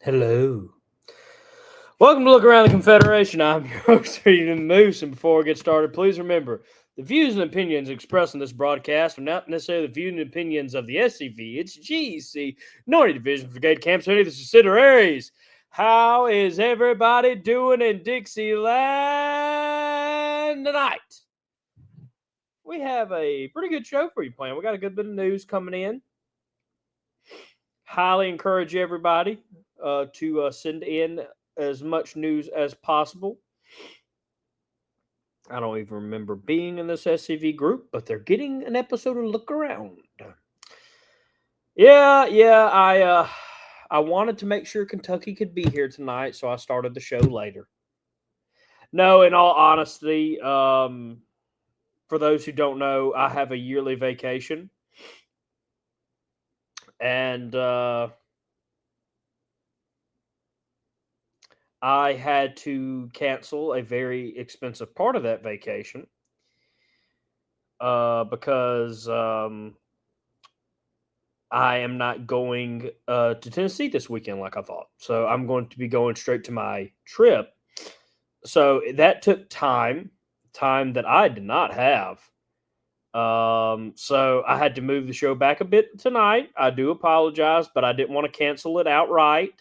Hello. Welcome to Look Around the Confederation. I'm your host, Reading Moose. And before we get started, please remember the views and opinions expressed in this broadcast are not necessarily the views and opinions of the SCV. It's GEC, Northern Division Brigade Camps, any of the subsidiaries. How is everybody doing in Dixieland tonight? We have a pretty good show for you planned. We got a good bit of news coming in. Highly encourage everybody to send in as much news as possible. I don't even remember being in this SCV group, but they're getting an episode of Look Around. I wanted to make sure Kentucky could be here tonight, so I started the show later. No, in all honesty, for those who don't know, I have a yearly vacation. And I had to cancel a very expensive part of that vacation because I am not going to Tennessee this weekend like I thought. So I'm going to be going straight to my trip. So that took time that I did not have. So I had to move the show back a bit tonight. I do apologize, but I didn't want to cancel it outright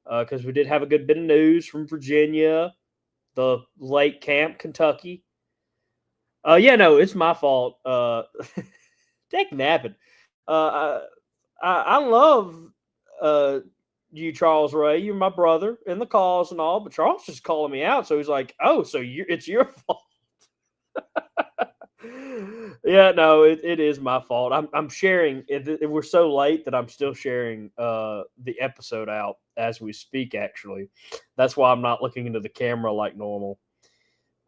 because we did have a good bit of news from Virginia, the Lake Camp, Kentucky. No, it's my fault. Take napping. I love you, Charles Ray. You're my brother in the cause and all, but Charles just calling me out. So he's like, "Oh, so it's your fault." Yeah, no, it is my fault. I'm sharing. We're so late that I'm still sharing the episode out as we speak. Actually, that's why I'm not looking into the camera like normal.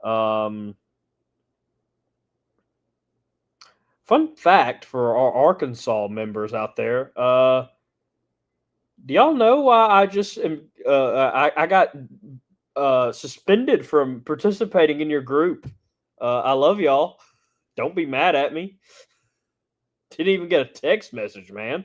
Fun fact for our Arkansas members out there. Do y'all know why I just am? I got suspended from participating in your group. I love y'all. Don't be mad at me. Didn't even get a text message, man.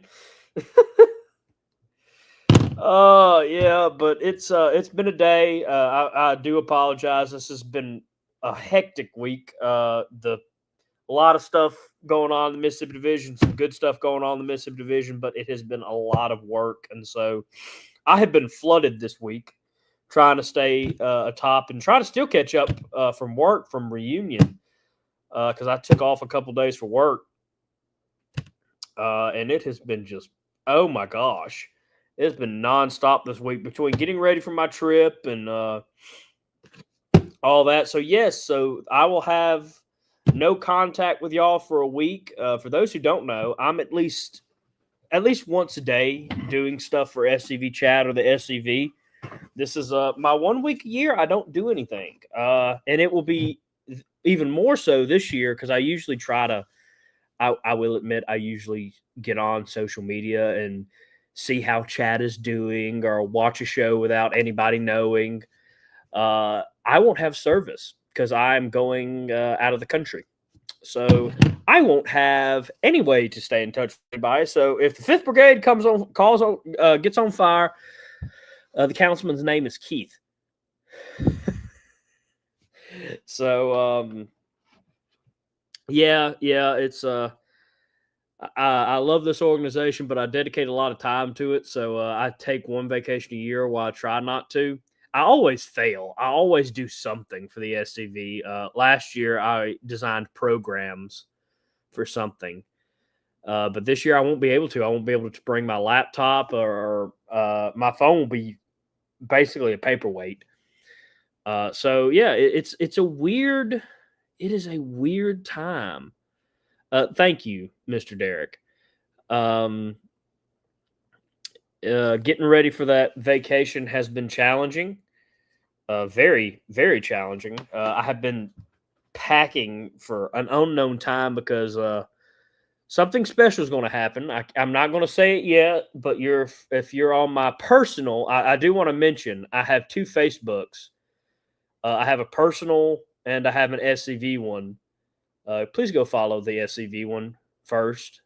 Yeah, but it's been a day. I do apologize. This has been a hectic week. A lot of stuff going on in the Mississippi Division, some good stuff going on in the Mississippi Division, but it has been a lot of work. And so I have been flooded this week trying to stay atop and try to still catch up from work, from reunion, because I took off a couple days for work. And it has been just, oh my gosh, it's been nonstop this week between getting ready for my trip and all that. So, yes, so I will have no contact with y'all for a week. For those who don't know, I'm at least once a day doing stuff for SCV Chat or the SCV. This is my 1 week a year. I don't do anything, and it will be even more so this year because I usually try to. I will admit I usually get on social media and see how Chat is doing or watch a show without anybody knowing. I won't have service because I'm going out of the country. So I won't have any way to stay in touch with anybody. So if the 5th Brigade gets on fire, the councilman's name is Keith. So it's I love this organization, but I dedicate a lot of time to it. So I take one vacation a year while I try not to. I always fail. I always do something for the SCV. Last year, I designed programs for something. But this year, I won't be able to. I won't be able to bring my laptop or my phone will be basically a paperweight. It's a weird. It is a weird time. Thank you, Mr. Derek. Getting ready for that vacation has been challenging. Very, very challenging. I have been packing for an unknown time because something special is going to happen. I'm not going to say it yet, but if you're on my personal, I do want to mention I have two Facebooks. I have a personal and I have an SCV one. Please go follow the SCV one first.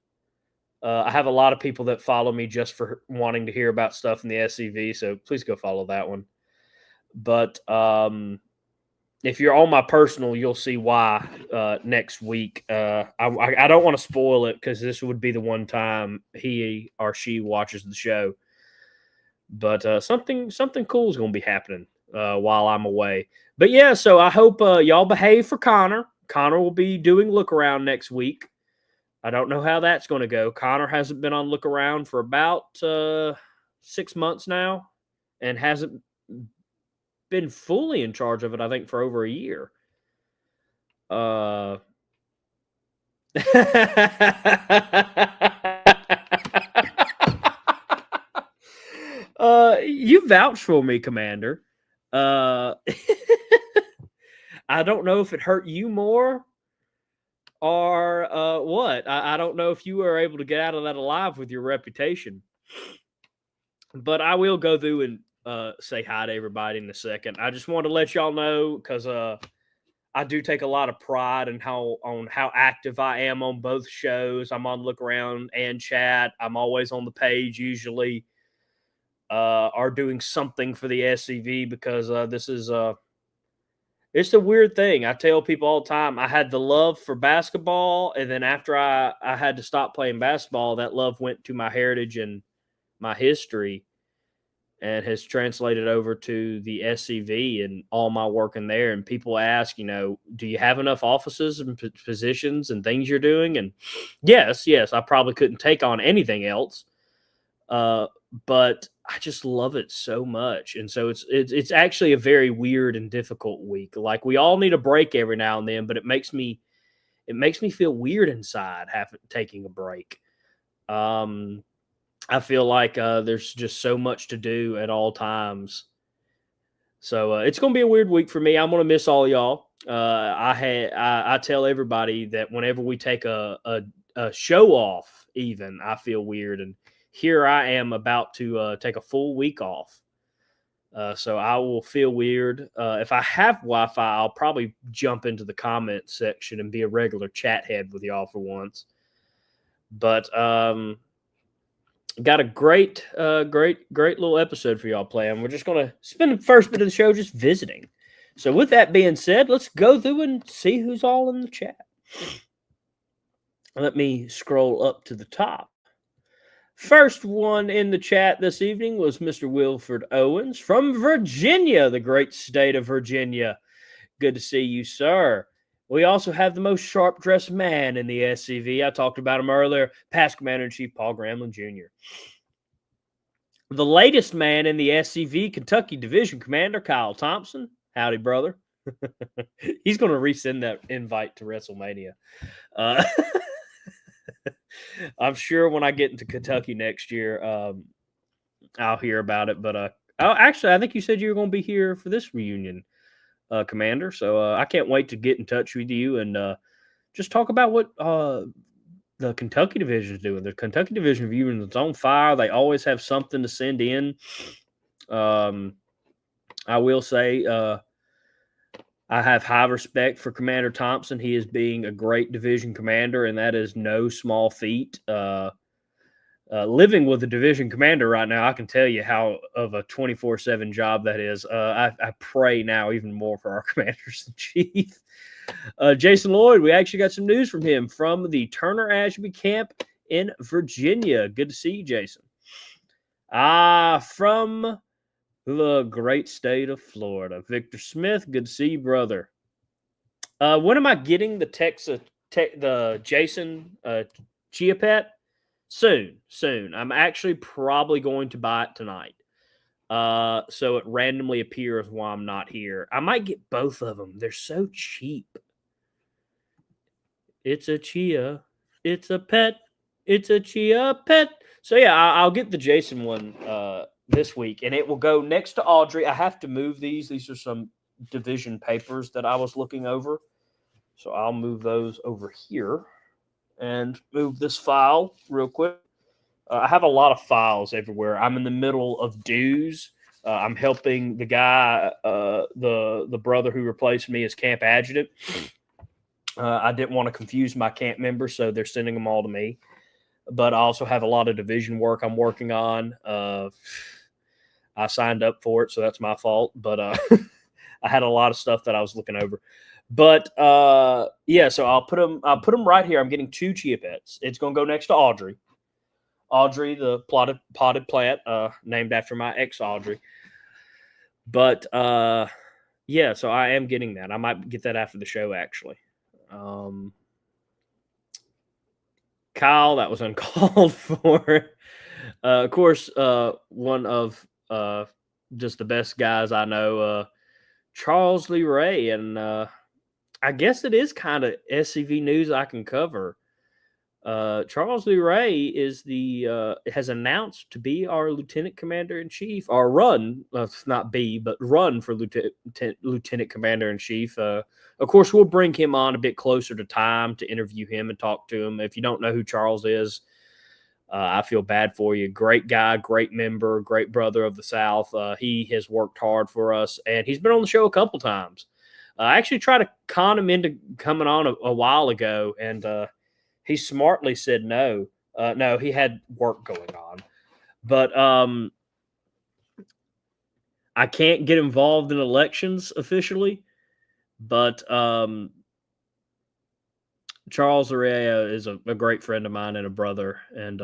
I have a lot of people that follow me just for wanting to hear about stuff in the SCV, so please go follow that one. But if you're on my personal, you'll see why next week. I don't want to spoil it because this would be the one time he or she watches the show. But something cool is going to be happening while I'm away. But yeah, so I hope y'all behave for Connor. Connor will be doing Look Around next week. I don't know how that's going to go. Connor hasn't been on Look Around for about 6 months now and hasn't been fully in charge of it, I think, for over a year. You vouch for me, Commander. I don't know if it hurt you more or what. I don't know if you were able to get out of that alive with your reputation. But I will go through and say hi to everybody in a second. I just want to let y'all know because I do take a lot of pride in how active I am on both shows. I'm on Look Around and Chat. I'm always on the page usually, or doing something for the SCV because this is it's a weird thing. I tell people all the time. I had the love for basketball, and then after I had to stop playing basketball, that love went to my heritage and my history, and has translated over to the SCV and all my work in there. And people ask, do you have enough offices and positions and things you're doing? And yes, I probably couldn't take on anything else. But I just love it so much. And so it's actually a very weird and difficult week. Like we all need a break every now and then, but it makes me feel weird inside taking a break. I feel like there's just so much to do at all times. So it's going to be a weird week for me. I'm going to miss all y'all. I tell everybody that whenever we take a show off, even I feel weird. And here I am about to take a full week off. So I will feel weird. If I have Wi-Fi, I'll probably jump into the comment section and be a regular chat head with y'all for once. But got a great little episode for y'all playing. We're just going to spend the first bit of the show just visiting. So with that being said, let's go through and see who's all in the chat. Let me scroll up to the top. First one in the chat this evening was Mr. Wilford Owens from Virginia, the great state of Virginia. Good to see you, sir. We also have the most sharp-dressed man in the SCV. I talked about him earlier, past Commander-in-Chief Paul Gramlin Jr. The latest man in the SCV, Kentucky Division Commander Kyle Thompson. Howdy, brother. He's going to resend that invite to WrestleMania. I'm sure when I get into Kentucky next year, I'll hear about it. But actually, I think you said you were going to be here for this reunion, Commander. So I can't wait to get in touch with you and just talk about what the Kentucky division is doing. The Kentucky division reunion is on fire. They always have something to send in. I will say I have high respect for Commander Thompson. He is being a great division commander, and that is no small feat. Living with a division commander right now, I can tell you how of a 24/7 job that is. I pray now even more for our commanders-in-chief. Jason Lloyd, we actually got some news from him from the Turner Ashby camp in Virginia. Good to see you, Jason. From the great state of Florida, Victor Smith. Good to see you, brother. When am I getting the Jason Chia Pet? Soon. I'm actually probably going to buy it tonight. So it randomly appears while I'm not here. I might get both of them. They're so cheap. It's a Chia. It's a pet. It's a Chia pet. So yeah, I'll get the Jason one this week, and it will go next to Audrey. I have to move these. These are some division papers that I was looking over. So I'll move those over here and move this file real quick. I have a lot of files everywhere. I'm in the middle of dues. I'm helping the guy, the brother who replaced me as camp adjutant. I didn't want to confuse my camp members, so they're sending them all to me. but I also have a lot of division work I'm working on. I signed up for it, so that's my fault. But I had a lot of stuff that I was looking over. But yeah, so I'll put them right here. I'm getting 2 chia pets. It's going to go next to Audrey. Audrey, the potted plant, named after my ex Audrey. But yeah, so I am getting that. I might get that after the show, actually. Kyle, that was uncalled for. Of course, one of just the best guys I know, Charles Lee Ray, and I guess it is kind of SCV news I can cover. Charles Lee Ray is has announced to be our lieutenant commander in chief, or run, not be, but run for lieutenant commander in chief. Of course, we'll bring him on a bit closer to time to interview him and talk to him. If you don't know who Charles is, I feel bad for you. Great guy, great member, great brother of the South. He has worked hard for us, and he's been on the show a couple times. I actually tried to con him into coming on a while ago, and he smartly said no. No, he had work going on. But I can't get involved in elections officially. But Charles Araya is a great friend of mine and a brother. And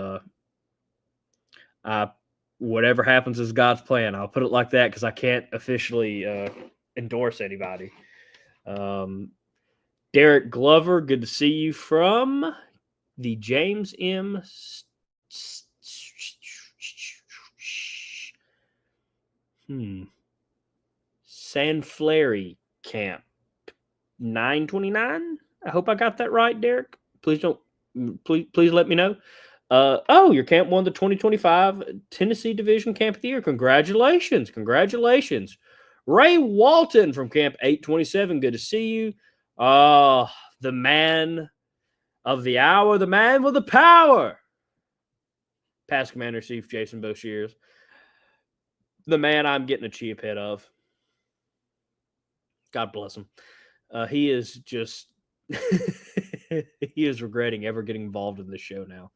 whatever happens is God's plan. I'll put it like that because I can't officially endorse anybody. Derek Glover, good to see you from the James M. Sanflary camp 929. I hope I got that right, Derek. Please let me know. Your camp won the 2025 Tennessee Division Camp of the Year. Congratulations. Ray Walton from Camp 827. Good to see you. The man of the hour, the man with the power. Past Commander-in-Chief Jason Boshears. The man I'm getting a chia pet of. God bless him. He is just... he is regretting ever getting involved in this show now.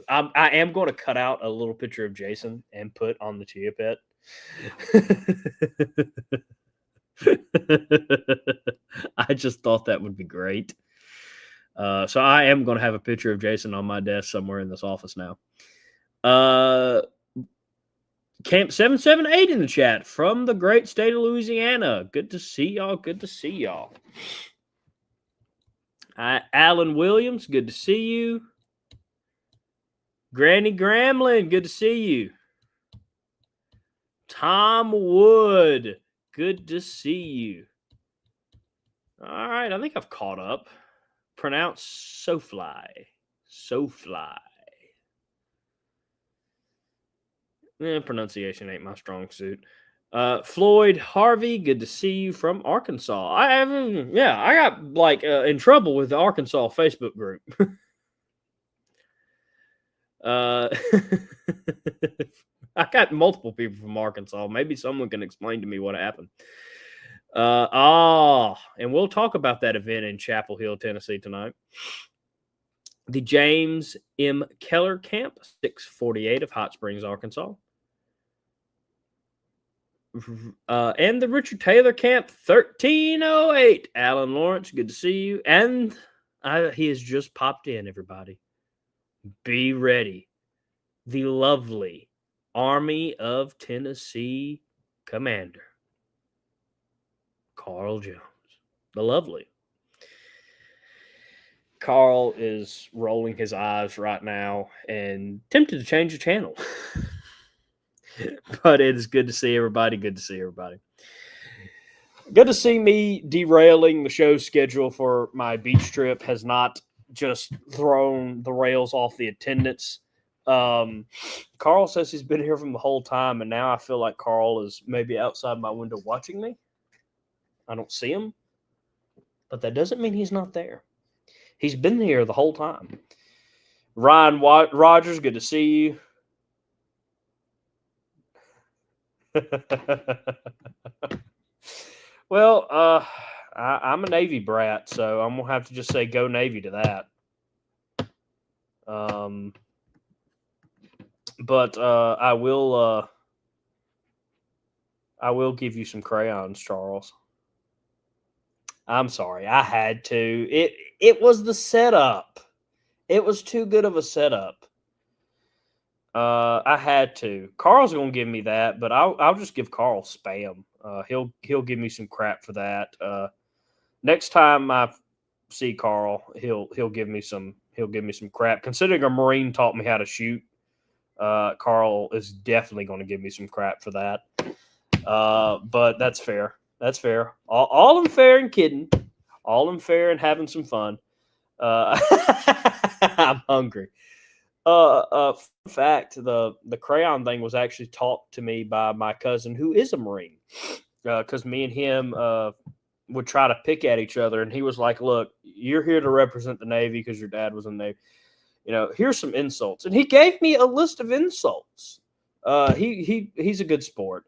I am going to cut out a little picture of Jason and put on the chia pet. I just thought that would be great. So I am going to have a picture of Jason on my desk somewhere in this office now. Camp 778 in the chat from the great state of Louisiana. Good to see y'all. Alan Williams, good to see you. Granny Gramlin, good to see you. Tom Wood, good to see you. All right, I think I've caught up. Pronounced SoFly. Pronunciation ain't my strong suit. Floyd Harvey, good to see you from Arkansas. I got in trouble with the Arkansas Facebook group. I got multiple people from Arkansas. Maybe someone can explain to me what happened. And we'll talk about that event in Chapel Hill, Tennessee tonight. The James M. Keller Camp, 648 of Hot Springs, Arkansas. And the Richard Taylor Camp, 1308. Alan Lawrence, good to see you. And he has just popped in, everybody. Be ready. The lovely Army of Tennessee Commander, Carl Jones. The lovely. Carl is rolling his eyes right now and tempted to change the channel. But it is good to see everybody. Good to see me derailing the show schedule for my beach trip has not just thrown the rails off the attendance. Carl says he's been here from the whole time, and now I feel like Carl is maybe outside my window watching me. I don't see him, but that doesn't mean he's not there. He's been here the whole time. Ryan Rogers, good to see you. Well, I'm a Navy brat, so I'm going to have to just say go Navy to that. But I will give you some crayons, Charles. I'm sorry, I had to. It was the setup. It was too good of a setup. I had to. Carl's gonna give me that, but I'll just give Carl spam. He'll give me some crap for that. Next time I see Carl, he'll give me some crap. Considering a Marine taught me how to shoot, Carl is definitely going to give me some crap for that. But that's fair. That's fair. All in fair and kidding. All in fair and having some fun. I'm hungry. Fun fact: the crayon thing was actually taught to me by my cousin, who is a Marine. Because me and him would try to pick at each other, and he was like, "Look, you're here to represent the Navy because your dad was in the Navy. Here's some insults," and he gave me a list of insults. He's a good sport.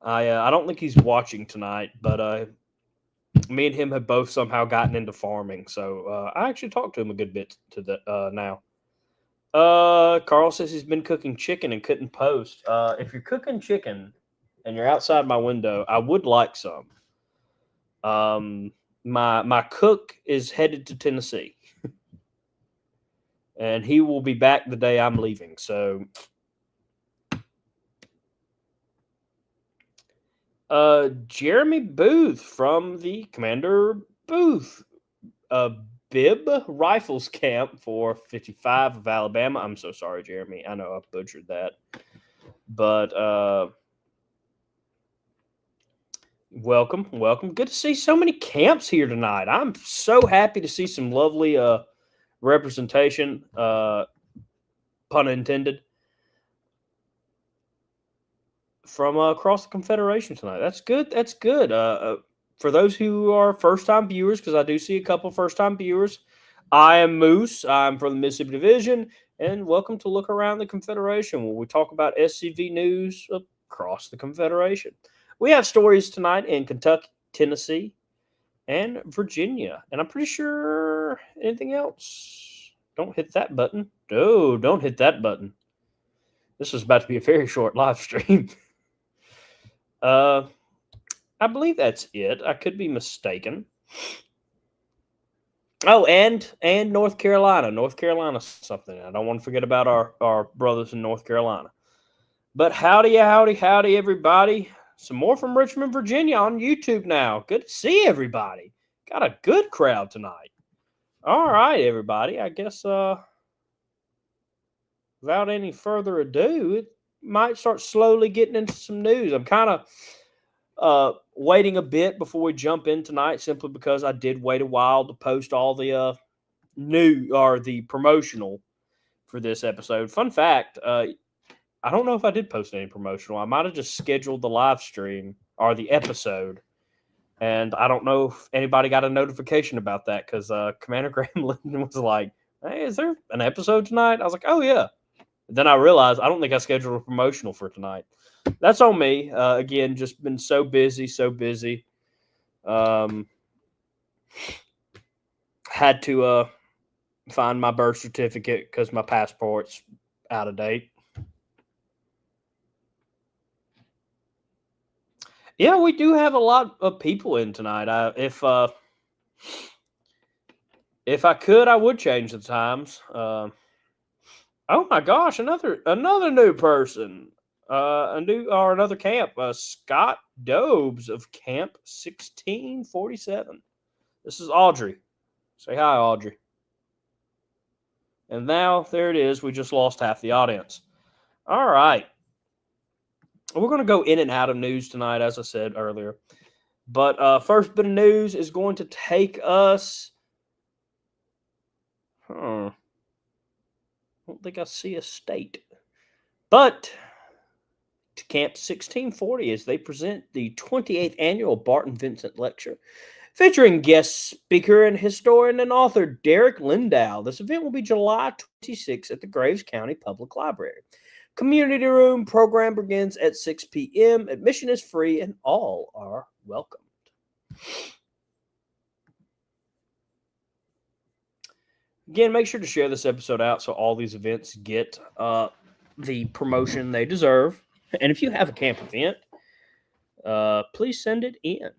I don't think he's watching tonight, but me and him have both somehow gotten into farming, so I actually talked to him a good bit now. Carl says he's been cooking chicken and couldn't post. If you're cooking chicken and you're outside my window, I would like some. My cook is headed to Tennessee, and he will be back the day I'm leaving. So, Jeremy Booth from the Commander Booth Bib Rifles Camp for 55 of Alabama. I'm so sorry, Jeremy. I know I butchered that, but welcome. Good to see so many camps here tonight. I'm so happy to see some lovely representation, pun intended, from across the Confederation tonight. That's good. For those who are first-time viewers, because I do see a couple first-time viewers, I am Moose. I'm from the Mississippi Division, and welcome to Look Around the Confederation, where we talk about SCV news across the Confederation. We have stories tonight in Kentucky, Tennessee, and Virginia, and I'm pretty sure anything else. Don't hit that button. No, don't hit that button. This is about to be a very short live stream. I believe that's it. I could be mistaken. Oh, and North Carolina. North Carolina's something. I don't want to forget about our brothers in North Carolina. But howdy, everybody. Some more from Richmond, Virginia on YouTube now. Good to see everybody. Got a good crowd tonight. All right, everybody. I guess without any further ado, it might start slowly getting into some news. I'm kind of waiting a bit before we jump in tonight, simply because I did wait a while to post all the the promotional for this episode. Fun fact, I don't know if I did post any promotional. I might have just scheduled the live stream or the episode, and I don't know if anybody got a notification about that, because Commander Graham Linden was like, "Hey, is there an episode tonight?" I was like, "Oh yeah." Then I realized I don't think I scheduled a promotional for tonight. That's on me. Again, just been so busy. Had to find my birth certificate because my passport's out of date. Yeah, we do have a lot of people in tonight. If I could, I would change the times. Oh my gosh, another new person. Another camp. Scott Dobes of Camp 1647. This is Audrey. Say hi, Audrey. And now there it is. We just lost half the audience. All right. We're going to go in and out of news tonight, as I said earlier. But first bit of news is going to take us. I don't think I see a state. But to Camp 1640 as they present the 28th annual Barton Vincent Lecture, featuring guest speaker and historian and author Derek Lindow. This event will be July 26th at the Graves County Public Library. Community room program begins at 6 p.m. Admission is free and all are welcomed. Again, make sure to share this episode out so all these events get the promotion they deserve. And if you have a camp event, please send it in.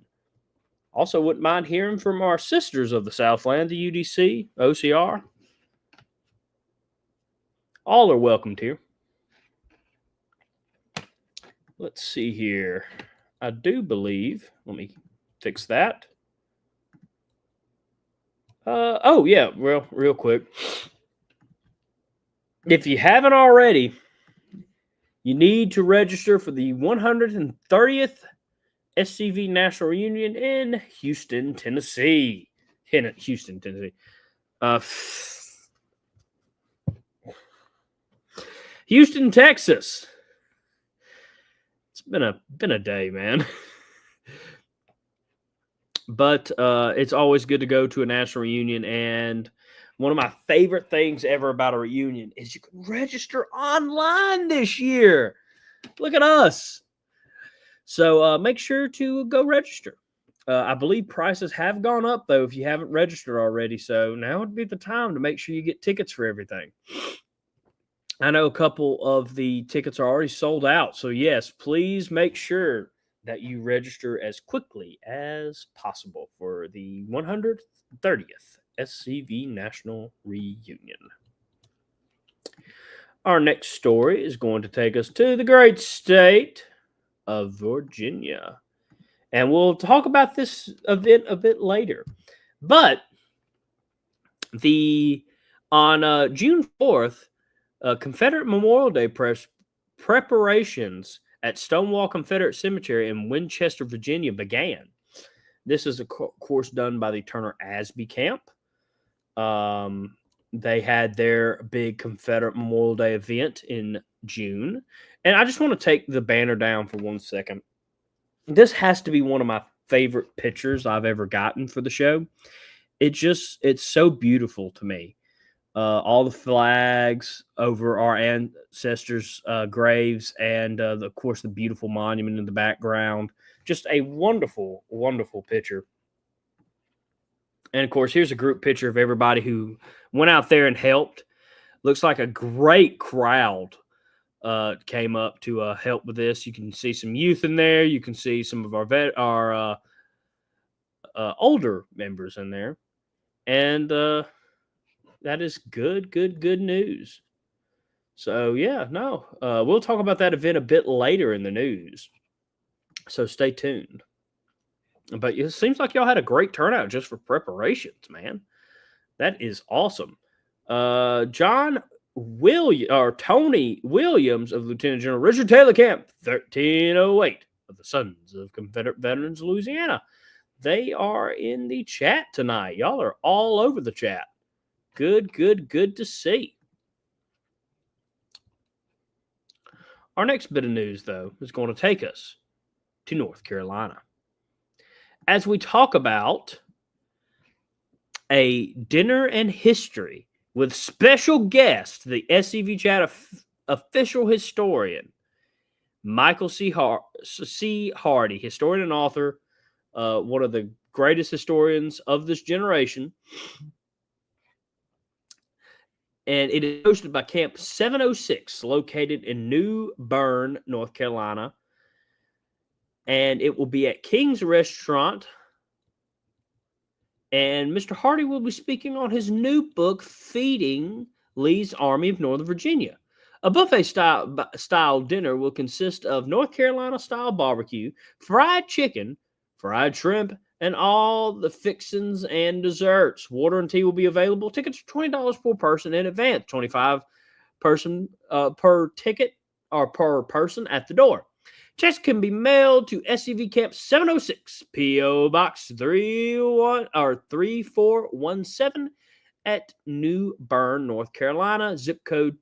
Also, wouldn't mind hearing from our sisters of the Southland, the UDC, OCR. All are welcomed here. Let's see here. I do believe, let me fix that. Oh, yeah, well, real quick. If you haven't already, you need to register for the 130th SCV National Reunion in Houston, Tennessee. Houston, Tennessee. Houston, Texas. It's been a day, man. But it's always good to go to a national reunion, and one of my favorite things ever about a reunion is you can register online this year. Look at us. So make sure to go register. I believe prices have gone up, though, if you haven't registered already. So now would be the time to make sure you get tickets for everything. I know a couple of the tickets are already sold out. So, yes, please make sure that you register as quickly as possible for the 130th SCV National Reunion. Our next story is going to take us to the great state of Virginia. And we'll talk about this event a bit later. But on June 4th, Confederate Memorial Day preparations at Stonewall Confederate Cemetery in Winchester, Virginia began. This is, of course, done by the Turner Asby Camp. They had their big Confederate Memorial Day event in June. And I just want to take the banner down for 1 second. This has to be one of my favorite pictures I've ever gotten for the show. It's so beautiful to me. All the flags over our ancestors' graves, and of course the beautiful monument in the background. Just a wonderful, wonderful picture. And of course, here's a group picture of everybody who went out there and helped. Looks like a great crowd came up to help with this. You can see some youth in there. You can see some of our older members in there, and that is good news. So yeah, no, we'll talk about that event a bit later in the news. So stay tuned. But it seems like y'all had a great turnout just for preparations, man. That is awesome. Tony Williams of Lieutenant General Richard Taylor Camp, 1308 of the Sons of Confederate Veterans, Louisiana. They are in the chat tonight. Y'all are all over the chat. Good to see. Our next bit of news, though, is going to take us to North Carolina. As we talk about a dinner and history with special guest, the SCV Chat official historian, Michael C. Hardy, historian and author, one of the greatest historians of this generation. And it is hosted by Camp 706, located in New Bern, North Carolina. And it will be at King's Restaurant. And Mr. Hardy will be speaking on his new book, Feeding Lee's Army of Northern Virginia. A buffet-style dinner will consist of North Carolina-style barbecue, fried chicken, fried shrimp, and all the fixings and desserts. Water and tea will be available. Tickets are $20 per person in advance, $25 per ticket or per person at the door. Checks can be mailed to SCV Camp 706, P.O. Box 3417 at New Bern, North Carolina, zip code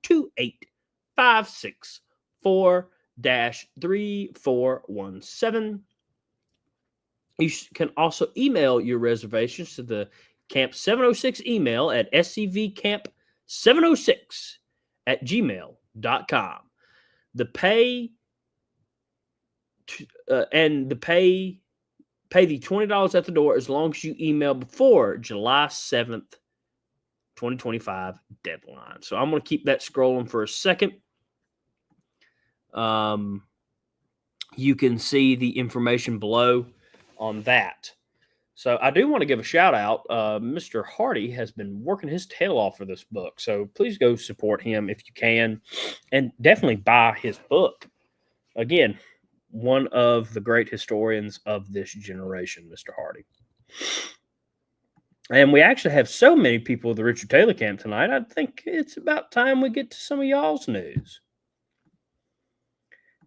28564-3417. You can also email your reservations to the Camp 706 email at scvcamp706@gmail.com. The pay the $20 at the door as long as you email before July 7th, 2025 deadline. So I'm going to keep that scrolling for a second. You can see the information below on that. So I do want to give a shout out. Mr. Hardy has been working his tail off for this book. So please go support him if you can, and definitely buy his book. Again, one of the great historians of this generation, Mr. Hardy. And we actually have so many people at the Richard Taylor camp tonight. I think it's about time we get to some of y'all's news.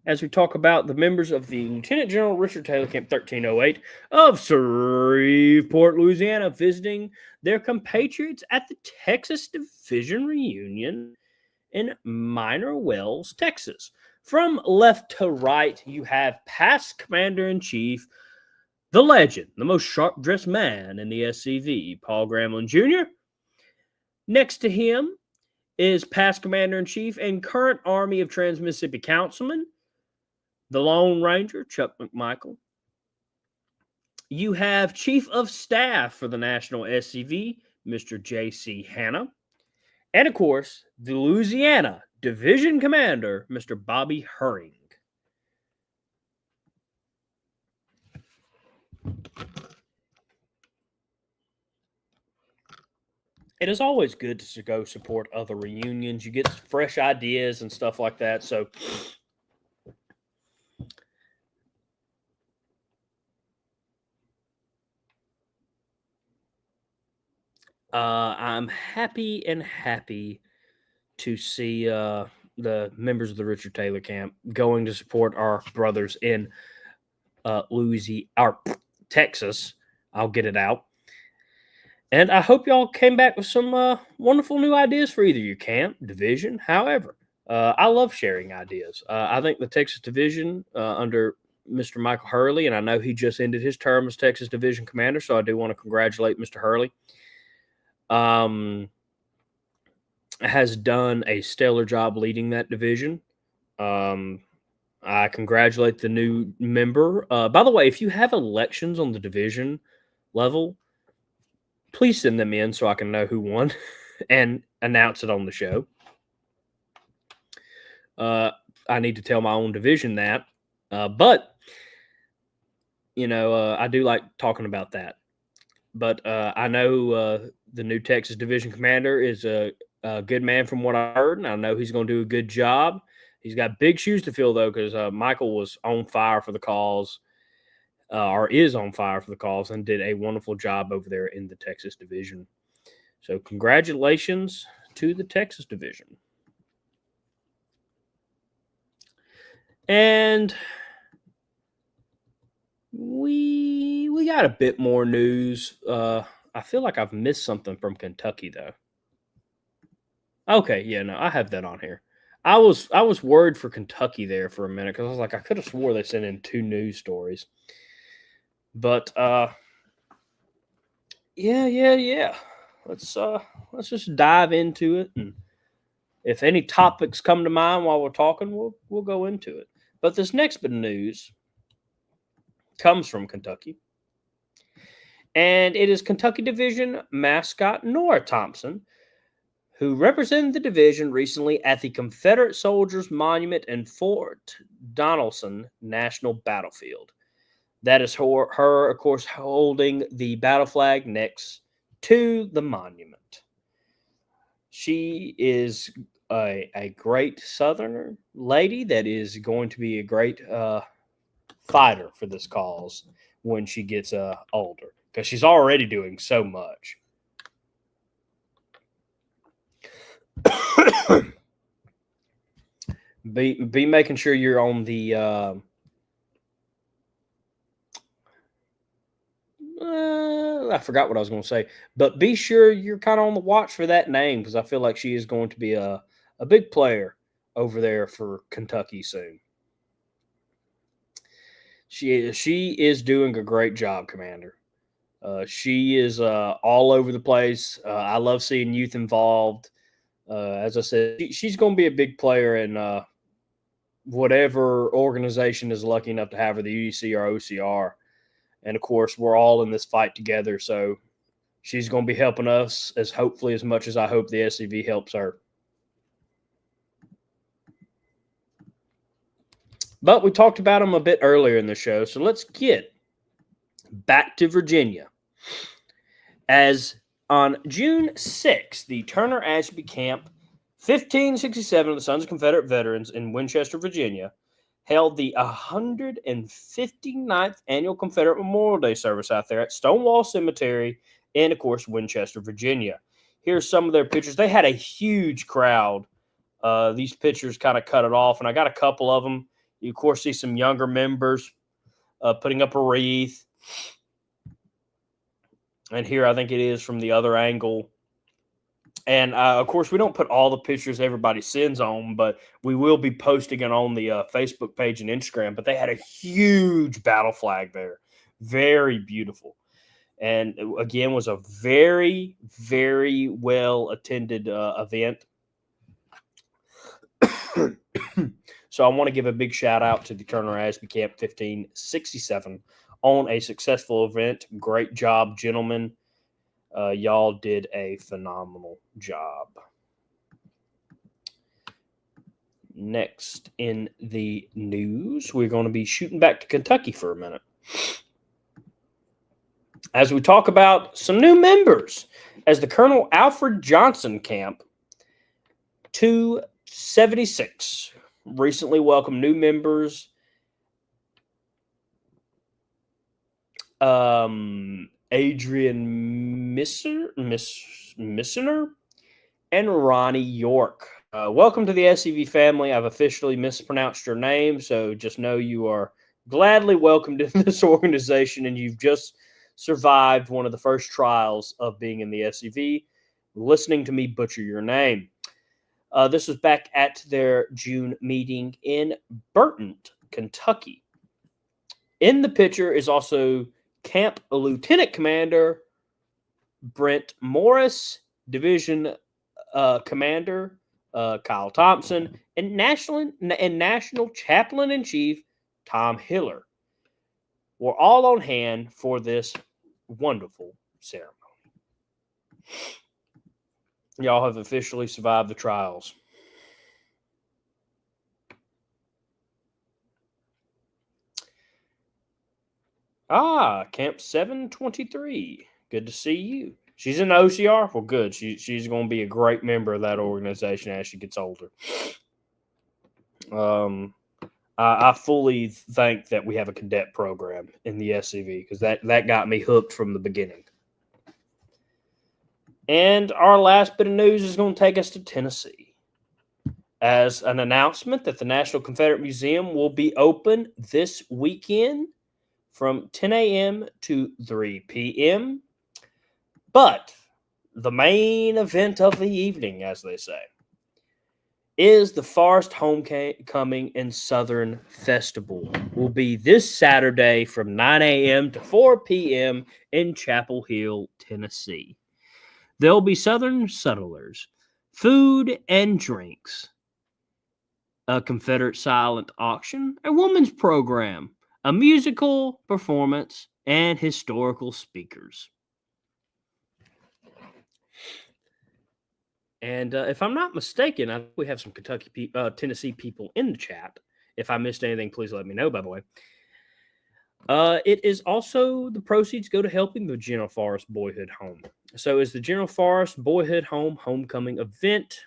As we talk about the members of the Lieutenant General Richard Taylor Camp 1308 of Shreveport, Louisiana, visiting their compatriots at the Texas Division Reunion in Minor Wells, Texas. From left to right, you have past Commander-in-Chief, the legend, the most sharp-dressed man in the SCV, Paul Gramlin Jr. Next to him is past Commander-in-Chief and current Army of Trans-Mississippi Councilman, the Lone Ranger, Chuck McMichael. You have Chief of Staff for the National SCV, Mr. J.C. Hanna. And, of course, the Louisiana Division Commander, Mr. Bobby Herring. It is always good to go support other reunions. You get fresh ideas and stuff like that. So I'm happy to see the members of the Richard Taylor camp going to support our brothers in Louisiana, or Texas. I'll get it out. And I hope y'all came back with some wonderful new ideas for either your camp, division, however. I love sharing ideas. I think the Texas Division under Mr. Michael Hurley, and I know he just ended his term as Texas Division Commander, so I do want to congratulate Mr. Hurley. Has done a stellar job leading that division. I congratulate the new member. By the way, if you have elections on the division level, please send them in so I can know who won and announce it on the show. I need to tell my own division that. But, I do like talking about that. But I know the new Texas Division Commander is a good man from what I heard, and I know he's going to do a good job. He's got big shoes to fill, though, because Michael was on fire for the cause, or is on fire for the cause, and did a wonderful job over there in the Texas Division. So congratulations to the Texas Division. And we got a bit more news. I feel like I've missed something from Kentucky, though. Okay, yeah, no, I have that on here. I was worried for Kentucky there for a minute because I was like, I could have swore they sent in 2 news stories. But yeah. Let's just dive into it, and if any topics come to mind while we're talking, we'll go into it. But this next bit of news comes from Kentucky, and it is Kentucky Division mascot Nora Thompson, who represented the division recently at the Confederate Soldiers Monument in Fort Donelson National Battlefield. That is her, of course, holding the battle flag next to the monument. She is a great Southerner lady that is going to be a great fighter for this cause when she gets older, because she's already doing so much. Be making sure you're on the I forgot what I was going to say, but be sure you're kind of on the watch for that name, because I feel like she is going to be a big player over there for Kentucky soon. She is doing a great job, Commander. She is all over the place. I love seeing youth involved. As I said, she's going to be a big player in whatever organization is lucky enough to have her, the UDC or OCR. And, of course, we're all in this fight together. So she's going to be helping us hopefully as much as I hope the SCV helps her. But we talked about them a bit earlier in the show, so let's get back to Virginia. As on June 6th, the Turner Ashby Camp 1567 of the Sons of Confederate Veterans in Winchester, Virginia, held the 159th Annual Confederate Memorial Day service out there at Stonewall Cemetery in, of course, Winchester, Virginia. Here's some of their pictures. They had a huge crowd. These pictures kind of cut it off, and I got a couple of them. You, of course, see some younger members putting up a wreath. And here I think it is from the other angle. And, of course, we don't put all the pictures everybody sends on, but we will be posting it on the Facebook page and Instagram. But they had a huge battle flag there. Very beautiful. And, again, was a very, very well-attended event. So I want to give a big shout-out to the Turner Ashby Camp 1567 on a successful event. Great job, gentlemen. Y'all did a phenomenal job. Next in the news, we're going to be shooting back to Kentucky for a minute. As we talk about some new members, as the Colonel Alfred Johnson Camp 276 recently welcomed new members. Adrian Missener and Ronnie York. Welcome to the SCV family. I've officially mispronounced your name, so just know you are gladly welcomed in this organization, and you've just survived one of the first trials of being in the SCV, listening to me butcher your name. This was back at their June meeting in Burton, Kentucky. In the picture is also Camp Lieutenant Commander Brent Morris, Division Commander Kyle Thompson, and National Chaplain in Chief Tom Hiller were all on hand for this wonderful ceremony. Y'all have officially survived the trials. Camp 723. Good to see you. She's in the OCR? Well, good. She's going to be a great member of that organization as she gets older. I fully think that we have a cadet program in the SCV because that got me hooked from the beginning. And our last bit of news is going to take us to Tennessee as an announcement that the National Confederate Museum will be open this weekend from 10 a.m. to 3 p.m. But the main event of the evening, as they say, is the Forest Homecoming and Southern Festival. Will be this Saturday from 9 a.m. to 4 p.m. in Chapel Hill, Tennessee. There'll be Southern settlers, food and drinks, a Confederate silent auction, a women's program, a musical performance, and historical speakers. And if I'm not mistaken, I think we have some Tennessee people in the chat. If I missed anything, please let me know, by the way. It is also, the proceeds go to helping the General Forrest Boyhood Home. So it's the General Forrest Boyhood Home homecoming event,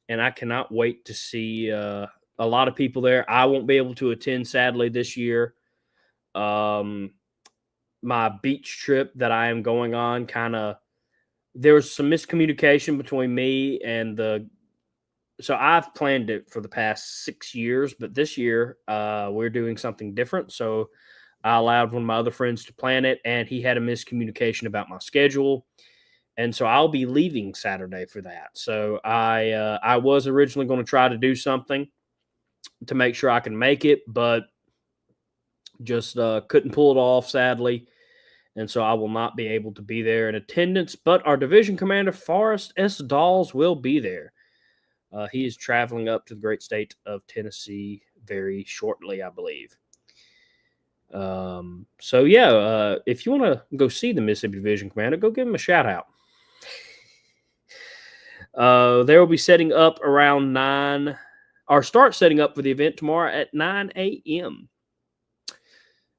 and I cannot wait to see a lot of people there. I won't be able to attend, sadly, this year. My beach trip that I am going on there was some miscommunication between me and so I've planned it for the past 6 years, but this year we're doing something different. So I allowed one of my other friends to plan it, and he had a miscommunication about my schedule. And so I'll be leaving Saturday for that. So I was originally going to try to do something to make sure I can make it, but just couldn't pull it off, sadly. And so I will not be able to be there in attendance, but our division commander, Forrest S. Dawes, will be there. He is traveling up to the great state of Tennessee very shortly, I believe. So yeah, if you want to go see the Mississippi Division Commander, go give him a shout out. They will be setting up around 9, or start setting up for the event tomorrow at 9 a.m.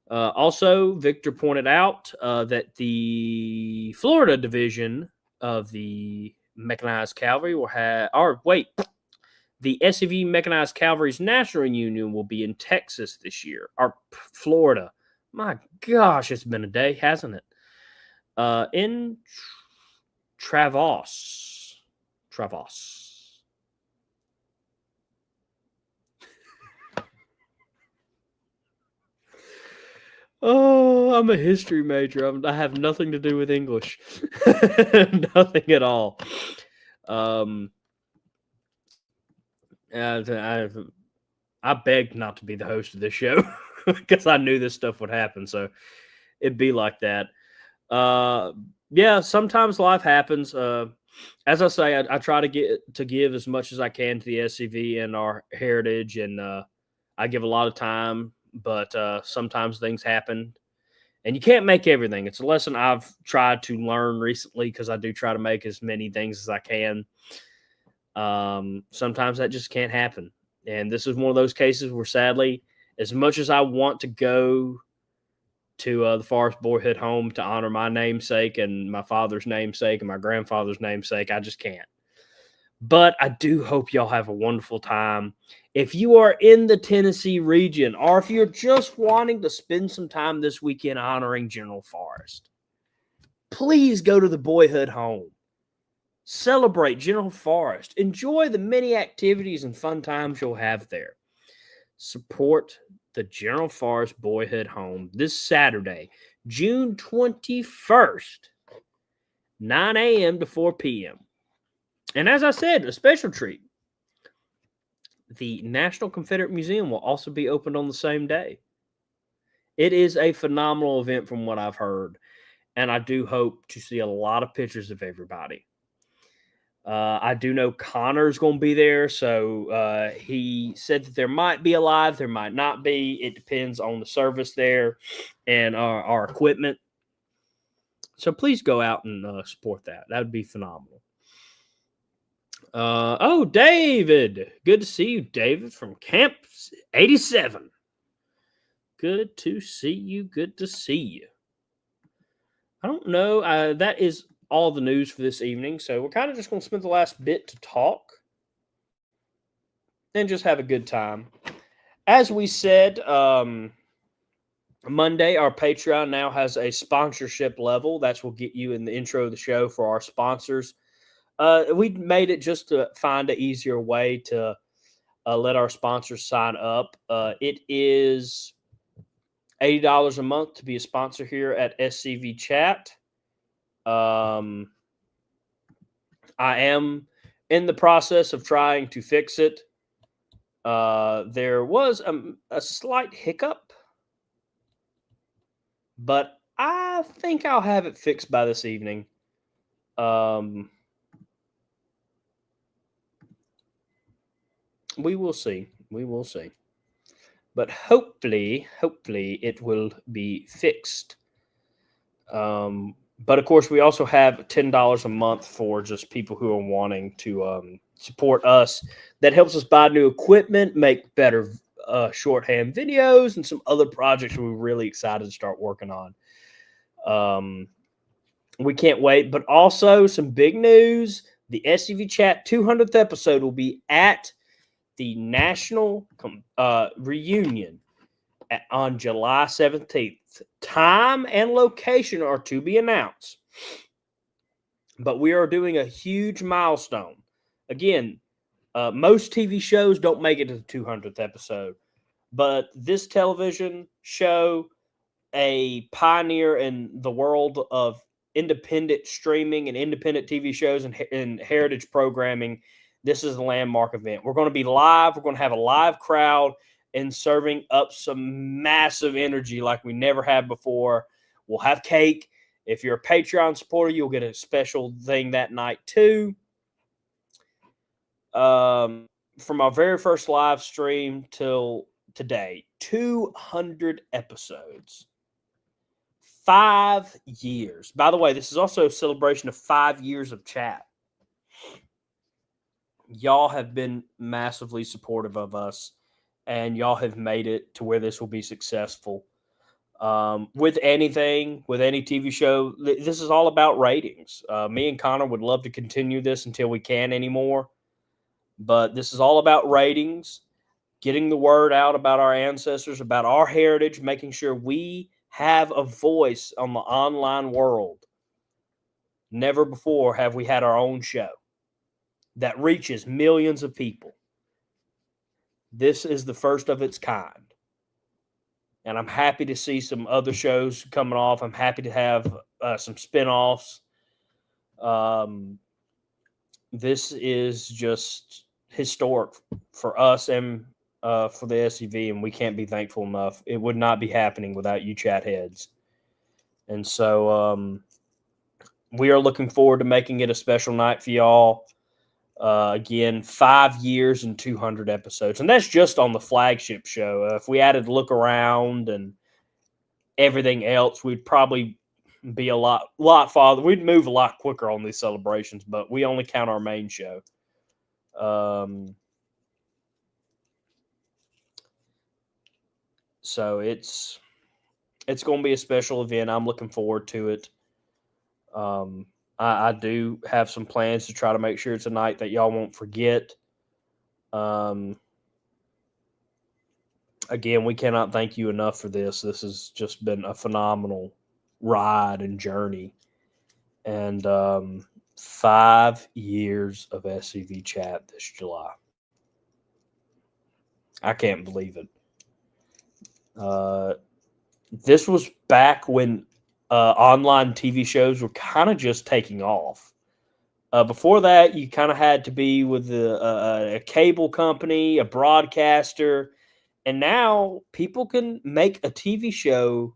Also, Victor pointed out that the Florida division of the Mechanized Cavalry will have, the SCV Mechanized Cavalry's National Reunion will be in Texas this year, or Florida. My gosh, it's been a day, hasn't it? In Travas. Oh, I'm a history major. I have nothing to do with English. Nothing at all. I begged not to be the host of this show because I knew this stuff would happen. So it'd be like that. Yeah, sometimes life happens. As I say, I try to give as much as I can to the SCV and our heritage, and I give a lot of time. But sometimes things happen, and you can't make everything. It's a lesson I've tried to learn recently because I do try to make as many things as I can. Sometimes that just can't happen, and this is one of those cases where, sadly, as much as I want to go to the Forest Boyhood Home to honor my namesake and my father's namesake and my grandfather's namesake, I just can't. But I do hope y'all have a wonderful time. If you are in the Tennessee region, or if you're just wanting to spend some time this weekend honoring General Forrest, please go to the Boyhood Home. Celebrate General Forrest. Enjoy the many activities and fun times you'll have there. Support the General Forrest Boyhood Home this Saturday, June 21st, 9 a.m. to 4 p.m. And as I said, a special treat. The National Confederate Museum will also be opened on the same day. It is a phenomenal event from what I've heard, and I do hope to see a lot of pictures of everybody. I do know Connor's going to be there, so he said that there might be a live, there might not be. It depends on the service there and our equipment. So please go out and support that. That would be phenomenal. David. Good to see you, David, from Camp 87. Good to see you. Good to see you. I don't know. That is all the news for this evening. So we're kind of just going to spend the last bit to talk and just have a good time. As we said, Monday, our Patreon now has a sponsorship level. That's what will get you in the intro of the show for our sponsors. We made it just to find an easier way to let our sponsors sign up. It is $80 a month to be a sponsor here at SCV Chat. I am in the process of trying to fix it. There was a slight hiccup, but I think I'll have it fixed by this evening. We will see. We will see. But hopefully it will be fixed. But of course, we also have $10 a month for just people who are wanting to support us. That helps us buy new equipment, make better shorthand videos, and some other projects we're really excited to start working on. We can't wait. But also some big news. The SCV Chat 200th episode will be at the National Reunion on July 17th. Time and location are to be announced. But we are doing a huge milestone. Again, most TV shows don't make it to the 200th episode. But this television show, a pioneer in the world of independent streaming and independent TV shows and heritage programming, this is a landmark event. We're going to be live. We're going to have a live crowd and serving up some massive energy like we never have before. We'll have cake. If you're a Patreon supporter, you'll get a special thing that night too. From our very first live stream till today. 200 episodes. 5 years. By the way, this is also a celebration of 5 years of chat. Y'all have been massively supportive of us, and y'all have made it to where this will be successful. With anything, with any TV show, this is all about ratings. Me and Connor would love to continue this until we can anymore, but this is all about ratings, getting the word out about our ancestors, about our heritage, making sure we have a voice on the online world. Never before have we had our own show that reaches millions of people. This is the first of its kind. And I'm happy to see some other shows coming off. I'm happy to have some spinoffs. This is just historic for us and for the SCV, and we can't be thankful enough. It would not be happening without you chat heads. And so we are looking forward to making it a special night for y'all. Again, 5 years and 200 episodes. And that's just on the flagship show. If we added Look Around and everything else, we'd probably be a lot farther. We'd move a lot quicker on these celebrations, but we only count our main show. So it's going to be a special event. I'm looking forward to it. I do have some plans to try to make sure it's a night that y'all won't forget. Again, we cannot thank you enough for this. This has just been a phenomenal ride and journey. And 5 years of SCV chat this July. I can't believe it. This was back when online TV shows were kind of just taking off. Before that, you kind of had to be with a cable company, a broadcaster, and now people can make a TV show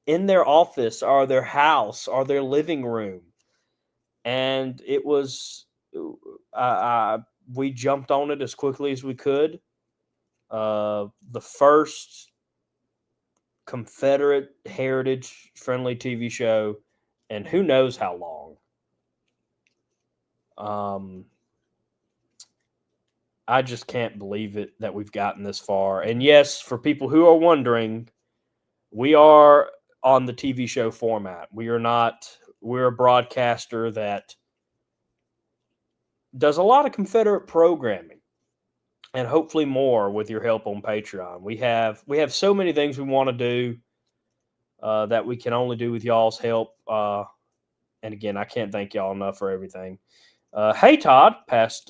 in their office or their house or their living room. And it was, we jumped on it as quickly as we could. The first Confederate heritage friendly TV show, and who knows how long. I just can't believe it that we've gotten this far. And yes, for people who are wondering, we are on the TV show format. We're a broadcaster that does a lot of Confederate programming, and hopefully more with your help on Patreon. We have so many things we want to do that we can only do with y'all's help. And again, I can't thank y'all enough for everything. Hey, Todd, past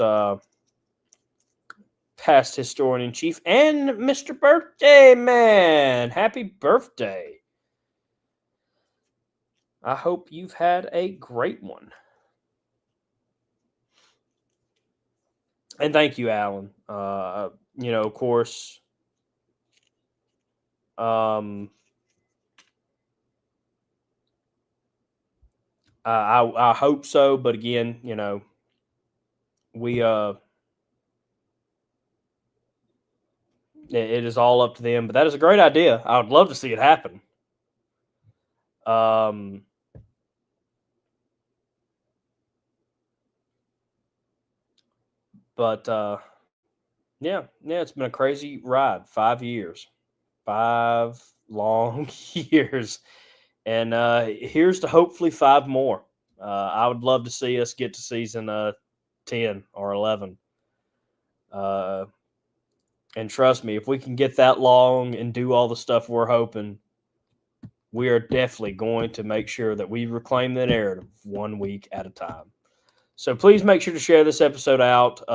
historian in chief, and Mr. Birthday Man. Happy birthday. I hope you've had a great one. And thank you, Alan. Of course, I hope so, but again, we it is all up to them. But that is a great idea. I would love to see it happen. But yeah, it's been a crazy ride. 5 years, 5 long years, and here's to hopefully 5 more. I would love to see us get to season 10 or 11. And trust me, if we can get that long and do all the stuff we're hoping, we are definitely going to make sure that we reclaim the narrative 1 week at a time. So please make sure to share this episode out.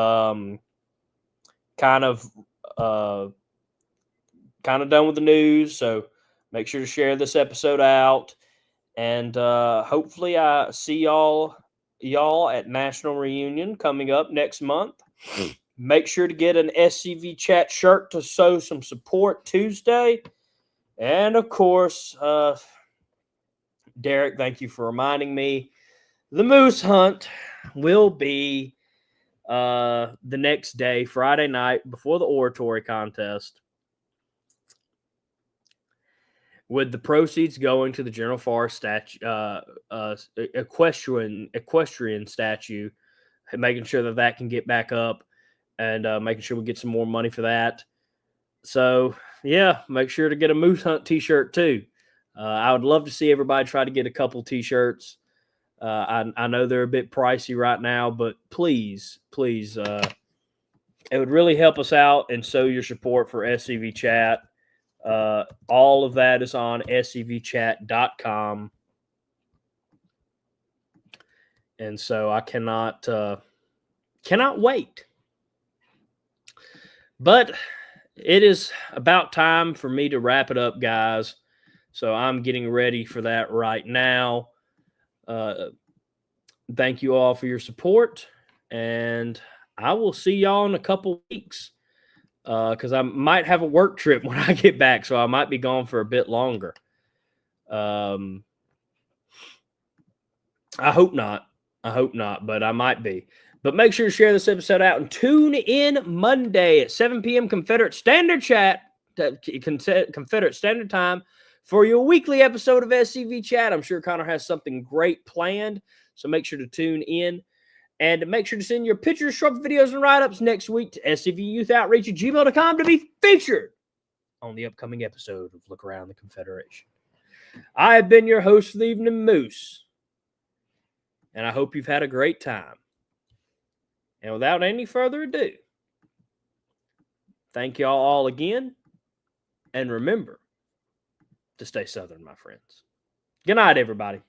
Kind of done with the news, so make sure to share this episode out. And hopefully I see y'all at National Reunion coming up next month. Make sure to get an SCV chat shirt to show some support Tuesday. And of course, Derek, thank you for reminding me. The Moose Hunt will be the next day, Friday night, before the oratory contest. with the proceeds going to the General Forest equestrian statue, making sure that can get back up, and making sure we get some more money for that. So yeah, make sure to get a Moose Hunt t-shirt too. I would love to see everybody try to get a couple t-shirts. I know they're a bit pricey right now, but please, it would really help us out and show your support for SCV Chat. All of that is on scvchat.com. And so I cannot wait. But it is about time for me to wrap it up, guys. So I'm getting ready for that right now. Thank you all for your support, and I will see y'all in a couple weeks, because I might have a work trip when I get back, so I might be gone for a bit longer. I hope not, but I might be. But make sure to share this episode out and tune in Monday at 7 p.m. Confederate Standard Time for your weekly episode of SCV Chat. I'm sure Connor has something great planned, so make sure to tune in. And make sure to send your pictures, short videos, and write-ups next week to scvyouthouttreach@gmail.com to be featured on the upcoming episode of Look Around the Confederation. I have been your host for the evening, Moose, and I hope you've had a great time. And without any further ado, thank y'all all again, and remember to stay Southern, my friends. Good night, everybody.